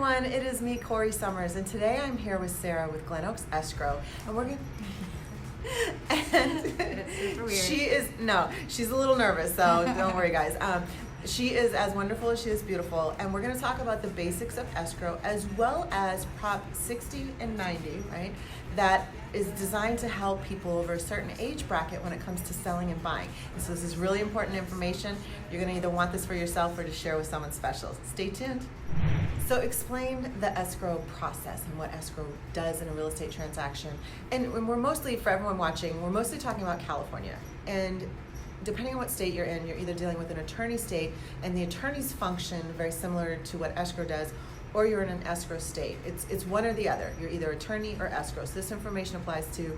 everyone, it is me, Corrie Sommers, and today I'm here with Sara with Glen Escrow, and we're gonna. And she's a little nervous, so don't worry, guys. She is as wonderful as she is beautiful, and we're going to talk about the basics of escrow as well as Prop 60 and 90, right? That is designed to help people over a certain age bracket when it comes to selling and buying. And so this is really important information. You're going to either want this for yourself or to share with someone special. Stay tuned. So explain the escrow process and what escrow does in a real estate transaction. And we're mostly, for everyone watching, we're mostly talking about California. And depending on what state you're in, you're either dealing with an attorney state, and the attorneys function very similar to what escrow does, or you're in an escrow state. It's one or the other. You're either attorney or escrow. So this information applies to,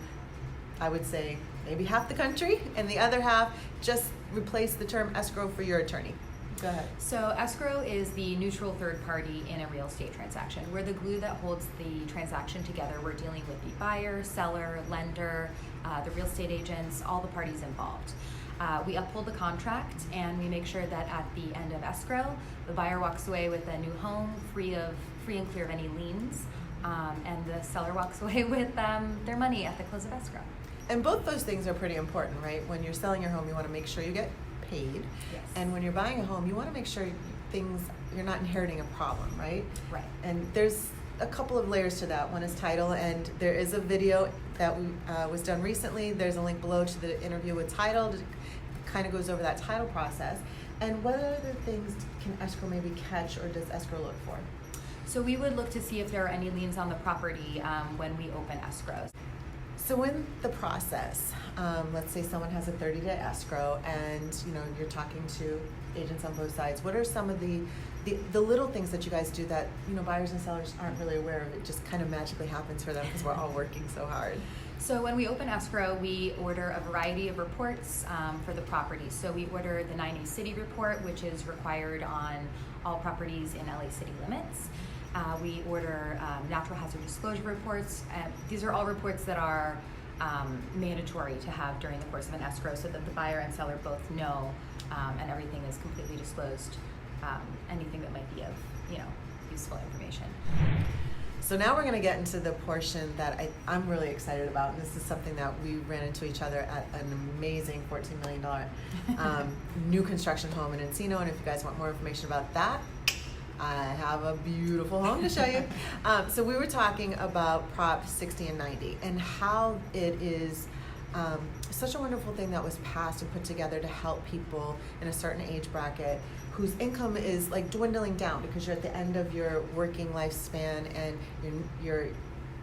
I would say, maybe half the country, and the other half, just replace the term escrow for your attorney. Go ahead. So escrow is the neutral third party in a real estate transaction. We're the glue that holds the transaction together. We're dealing with the buyer, seller, lender, the real estate agents, all the parties involved. We uphold the contract, and we make sure that at the end of escrow, the buyer walks away with a new home free and clear of any liens, and the seller walks away with their money at the close of escrow. And both those things are pretty important, right? When you're selling your home, you want to make sure you get paid. Yes. And when you're buying a home, you want to make sure you're not inheriting a problem, right? Right. And there's a couple of layers to that. One is title, and there is a video that was done recently. There's a link below to the interview with title. It kind of goes over that title process. And what other things can escrow maybe catch, or does escrow look for? So we would look to see if there are any liens on the property when we open escrows. So in the process, let's say someone has a 30-day escrow, and you're talking to agents on both sides. What are some of the little things that you guys do that buyers and sellers aren't really aware of? It just kind of magically happens for them because we're all working so hard. So when we open escrow, we order a variety of reports for the property. So we order the 90 city report, which is required on all properties in LA city limits. We order natural hazard disclosure reports. These are all reports that are mandatory to have during the course of an escrow, so that the buyer and seller both know and everything is completely disclosed, anything that might be of useful information. So now we're going to get into the portion that I'm really excited about, and this is something that we ran into each other at an amazing $14 million new construction home in Encino, and if you guys want more information about that, I have a beautiful home to show you. So we were talking about Prop 60 and 90 and how it is such a wonderful thing that was passed and put together to help people in a certain age bracket whose income is like dwindling down because you're at the end of your working lifespan, and you're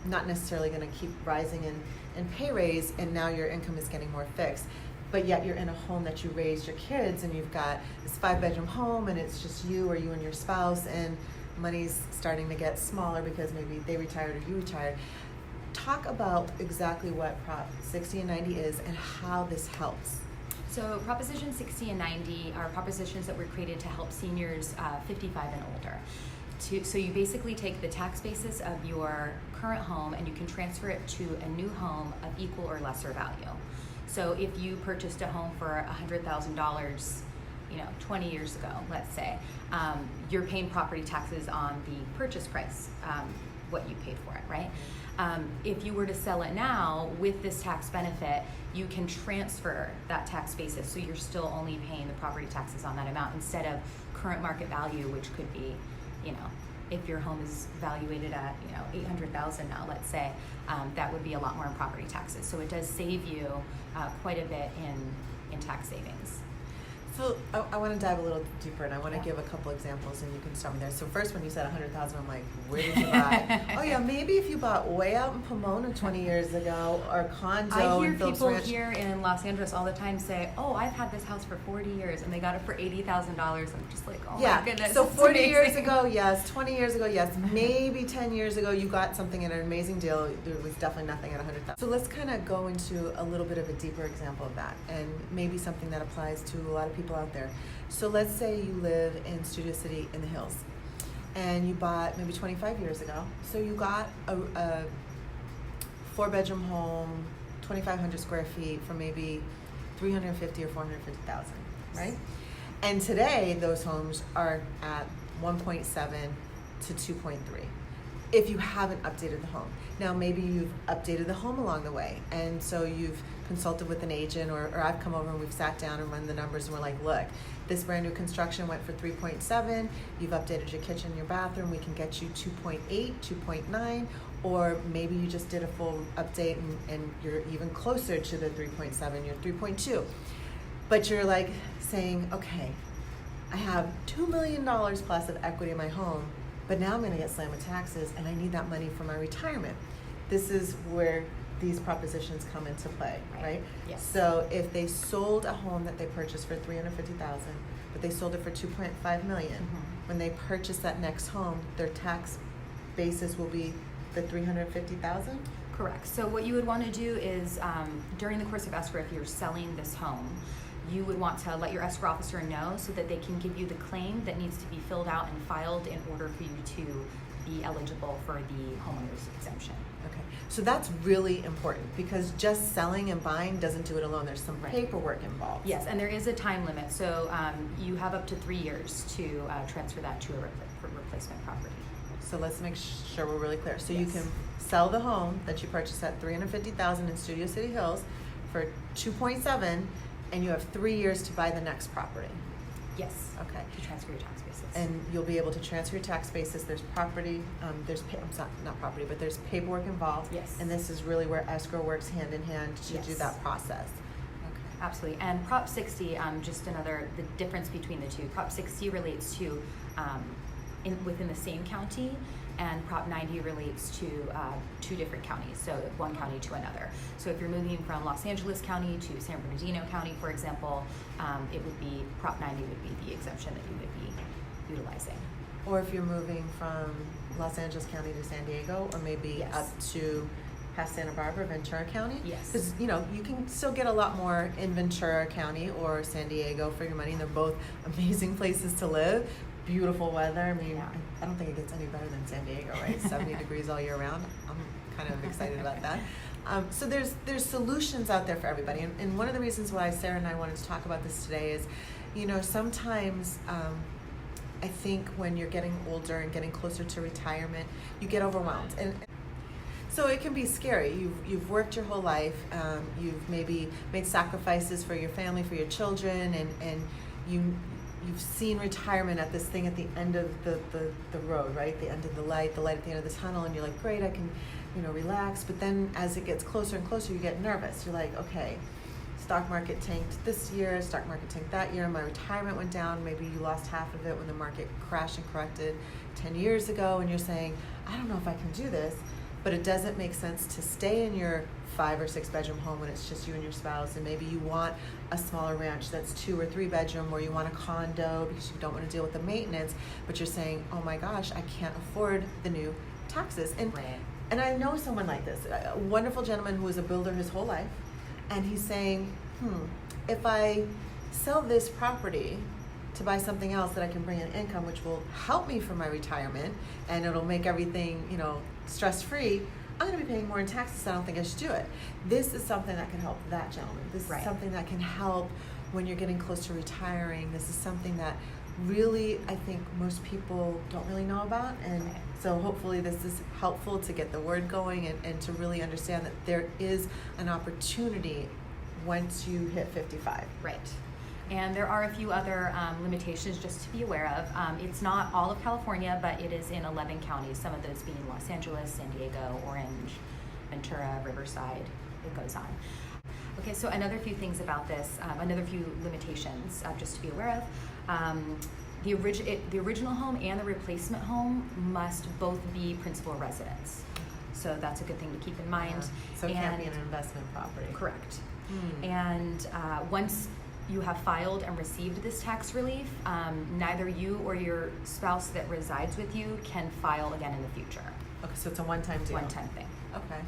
not necessarily going to keep rising in pay raise, and now your income is getting more fixed. But yet you're in a home that you raised your kids, and you've got this 5-bedroom home, and it's just you or you and your spouse, and money's starting to get smaller because maybe they retired or you retired. Talk about exactly what Prop 60 and 90 is and how this helps. So Proposition 60 and 90 are propositions that were created to help seniors 55 and older. So you basically take the tax basis of your current home and you can transfer it to a new home of equal or lesser value. So if you purchased a home for $100,000, 20 years ago, let's say, you're paying property taxes on the purchase price, what you paid for it, right? If you were to sell it now with this tax benefit, you can transfer that tax basis, so you're still only paying the property taxes on that amount instead of current market value, which could be, if your home is valuated at $800,000 now, let's say, that would be a lot more in property taxes. So it does save you quite a bit in tax savings. So I want to dive a little deeper, and I want to give a couple examples, and you can start me there. So first, when you said $100,000, I'm like, where did you buy? Oh yeah, maybe if you bought way out in Pomona 20 years ago, or condo. I hear in Phillips people Ranch. here in Los Angeles all the time say, "Oh, I've had this house for 40 years, and they got it for $80,000." I'm just like, "Oh yeah. my goodness!" So 40 years ago, yes. 20 years ago, yes. Maybe 10 years ago, you got something at an amazing deal. There was definitely nothing at $100,000. So let's kind of go into a little bit of a deeper example of that, and maybe something that applies to a lot of people out there. So let's say you live in Studio City in the hills, and you bought maybe 25 years ago. So you got a 4-bedroom home, 2,500 square feet for maybe $350,000 or $450,000, right? And today those homes are at 1.7, to 2.3 if you haven't updated the home. Now maybe you've updated the home along the way, and so you've consulted with an agent, or I've come over and we've sat down and run the numbers and we're like, look, this brand new construction went for 3.7, you've updated your kitchen, your bathroom, we can get you 2.8, 2.9, or maybe you just did a full update and you're even closer to the 3.7, you're 3.2. But you're like saying, okay, I have $2 million plus of equity in my home, but now I'm going to get slammed with taxes and I need that money for my retirement. This is where these propositions come into play, right? Yes. So if they sold a home that they purchased for $350,000, but they sold it for $2.5 million, when they purchase that next home, their tax basis will be the $350,000? Correct. So what you would want to do is during the course of escrow, if you're selling this home, you would want to let your escrow officer know so that they can give you the claim that needs to be filled out and filed in order for you to be eligible for the homeowners exemption. Okay, so that's really important because just selling and buying doesn't do it alone. There's some paperwork involved. Yes, and there is a time limit. So you have up to 3 years to transfer that to a replacement property. So let's make sure we're really clear. So Yes. you can sell the home that you purchased at $350,000 in Studio City Hills for 2.7, and you have 3 years to buy the next property. Yes. Okay. To transfer your tax basis. And you'll be able to transfer your tax basis. There's property, not property, but there's paperwork involved. Yes. And this is really where escrow works hand in hand to Yes. do that process. Absolutely. And Prop 60, just the difference between the two. Prop 60 relates to within the same county, and Prop 90 relates to 2 different counties, so one county to another. So if you're moving from Los Angeles County to San Bernardino County, for example, it would be, Prop 90 would be the exemption that you would be utilizing. Or if you're moving from Los Angeles County to San Diego, or maybe Yes. up to past Santa Barbara, Ventura County. Yes. Because, you can still get a lot more in Ventura County or San Diego for your money. They're both amazing places to live. Beautiful weather. I mean, Yeah. I don't think it gets any better than San Diego, right? 70 degrees all year round. I'm kind of excited about that. So there's solutions out there for everybody. And one of the reasons why Sara and I wanted to talk about this today is, sometimes I think when you're getting older and getting closer to retirement, you get overwhelmed. And so it can be scary. You've worked your whole life. You've maybe made sacrifices for your family, for your children, and you've seen retirement at this thing at the end of the road, right? The end of the light at the end of the tunnel, and you're like, great, I can, relax. But then as it gets closer and closer, you get nervous. You're like, okay, stock market tanked this year, stock market tanked that year, my retirement went down, maybe you lost half of it when the market crashed and corrected 10 years ago, and you're saying, I don't know if I can do this. But it doesn't make sense to stay in your 5 or 6 bedroom home when it's just you and your spouse, and maybe you want a smaller ranch that's 2 or 3 bedroom, or you want a condo because you don't want to deal with the maintenance, but you're saying, oh my gosh, I can't afford the new taxes. And I know someone like this, a wonderful gentleman who was a builder his whole life, and he's saying, if I sell this property to buy something else that I can bring in income, which will help me for my retirement, and it'll make everything, stress-free, I'm going to be paying more in taxes. I don't think I should do it. This is something that can help that gentleman. This is something that can help when you're getting close to retiring. This is something that really, I think most people don't really know about, and so hopefully this is helpful to get the word going and to really understand that there is an opportunity once you hit 55. Right. And there are a few other limitations just to be aware of. It's not all of California, but it is in 11 counties, some of those being Los Angeles, San Diego, Orange, Ventura, Riverside, it goes on. Okay, so another few things about this, another few limitations just to be aware of. The original home and the replacement home must both be principal residence. So that's a good thing to keep in mind. So it can't be an investment property. Correct. And once you have filed and received this tax relief, neither you or your spouse that resides with you can file again in the future. Okay, so it's a one-time deal. One-time thing. Okay.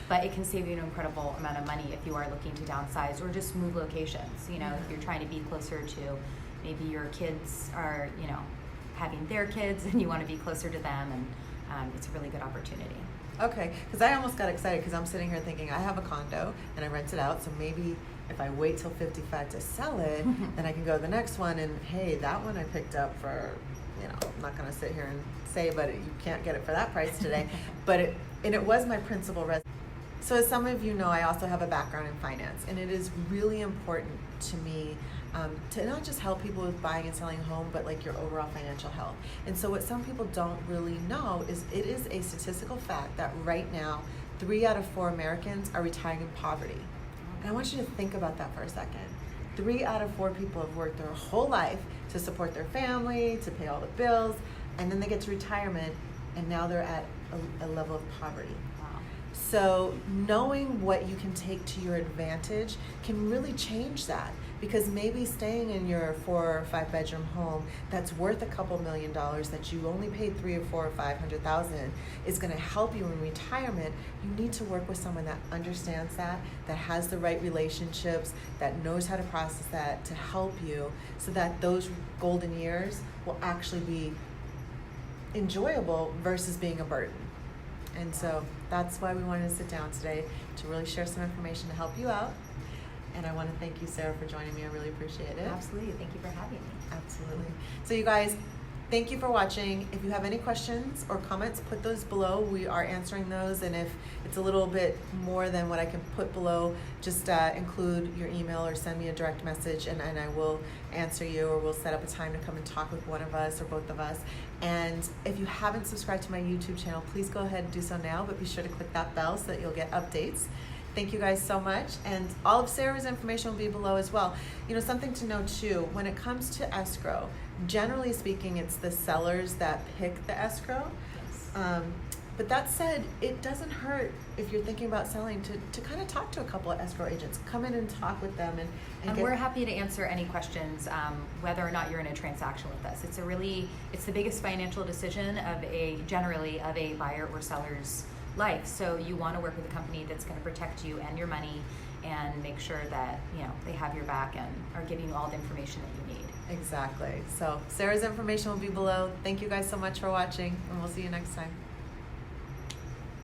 But it can save you an incredible amount of money if you are looking to downsize or just move locations. If you're trying to be closer to maybe your kids are, having their kids and you want to be closer to them, and it's a really good opportunity. Okay, because I almost got excited because I'm sitting here thinking I have a condo and I rent it out, so maybe if I wait till 55 to sell it, then I can go to the next one and hey, that one I picked up for, I'm not going to sit here and say, but you can't get it for that price today. But it was my principal residence. So as some of you know, I also have a background in finance, and it is really important to me to not just help people with buying and selling a home, but like your overall financial health. And so what some people don't really know is it is a statistical fact that right now, 3 out of 4 Americans are retiring in poverty. And I want you to think about that for a second. 3 out of 4 people have worked their whole life to support their family, to pay all the bills, and then they get to retirement, and now they're at a level of poverty. So knowing what you can take to your advantage can really change that, because maybe staying in your 4 or 5 bedroom home that's worth a couple $1 million that you only paid 3 or 4 or 500,000 is going to help you in retirement. You need to work with someone that understands that has the right relationships, that knows how to process that to help you, so that those golden years will actually be enjoyable versus being a burden. And so that's why we wanted to sit down today, to really share some information to help you out. And I want to thank you, Sarah, for joining me. I really appreciate it. Absolutely. Thank you for having me. Absolutely. So you guys, thank you for watching. If you have any questions or comments, put those below. We are answering those. And if it's a little bit more than what I can put below, just include your email or send me a direct message, and I will answer you, or we'll set up a time to come and talk with one of us or both of us. And if you haven't subscribed to my YouTube channel, please go ahead and do so now, but be sure to click that bell so that you'll get updates. Thank you guys so much. And all of Sarah's information will be below as well. You know, something to know too, when it comes to escrow, generally speaking, it's the sellers that pick the escrow. Yes. But that said, it doesn't hurt if you're thinking about selling to kind of talk to a couple of escrow agents. Come in and talk with them. And we're happy to answer any questions, whether or not you're in a transaction with us. It's the biggest financial decision generally of a buyer or seller's life. So you want to work with a company that's going to protect you and your money, and make sure that they have your back and are giving you all the information that you need. Exactly. So Sarah's information will be below. Thank you guys so much for watching, and we'll see you next time.